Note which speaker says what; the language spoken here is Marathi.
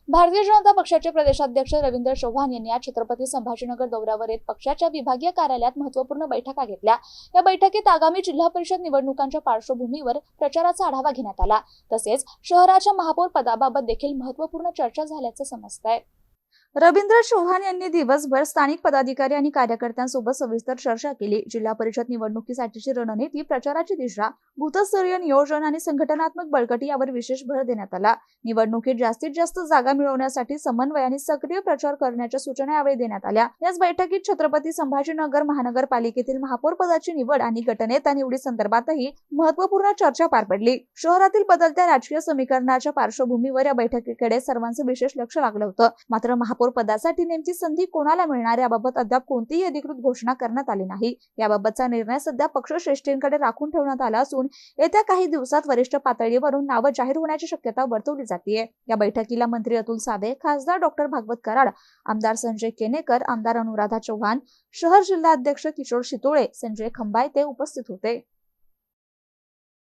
Speaker 1: भारतीय जनता पक्षाचे प्रदेशाध्यक्ष रवींद्र चव्हाण यांनी आज छत्रपती संभाजीनगर दौऱ्यावर येत पक्षाच्या विभागीय कार्यालयात महत्त्वपूर्ण बैठका घेतल्या। या बैठकीत आगामी जिल्हा परिषद निवडणुकांच्या पार्श्वभूमीवर प्रचाराचा आढावा घेण्यात आला। तसेच शहराच्या महापौर पदाबाबत देखील महत्त्वपूर्ण चर्चा झाल्याचं समजतंय। रवींद्र चव्हाण यांनी दिवसभर स्थानिक पदाधिकारी आणि कार्यकर्त्यांसोबत सविस्तर चर्चा केली। जिल्हा परिषद निवडणुकीसाठीची रणनीती, प्रचाराची दिशा, बूथस्तरीय नियोजन आणि संघटनात्मक बळकटी यावर विशेष भर देण्यात आला। निवडणुकीत जास्तीत जास्त जागा मिळवण्यासाठी समन्वय आणि सक्रिय प्रचार करण्याच्या सूचना यावेळी देण्यात आल्या। याच बैठकीत छत्रपती संभाजीनगर महानगरपालिकेतील महापौर पदाची निवड आणि गटनेता निवडी संदर्भातही महत्त्वपूर्ण चर्चा पार पडली। शहरातील बदलत्या राजकीय समीकरणाच्या पार्श्वभूमीवर या बैठकीकडे सर्वांचं विशेष लक्ष लागलं होतं। मात्र महापौर पदासाठी नेमकी संधी कोणाला मिळणार याबाबत अद्याप कोणतीही अधिकृत घोषणा करण्यात आली नाही। याबाबतचा निर्णय सध्या पक्षश्रेष्ठींकडे राखून ठेवण्यात आला असून येत्या काही दिवसात वरिष्ठ पातळीवरून नावं जाहीर होण्याची शक्यता वर्तवली जाते। या बैठकीला मंत्री अतुल सावे, खासदार डॉक्टर भागवत कराड, आमदार संजय केनेकर, आमदार अनुराधा चव्हाण, शहर जिल्हाध्यक्ष किशोर शितोळे, संजय खंबायते उपस्थित होते।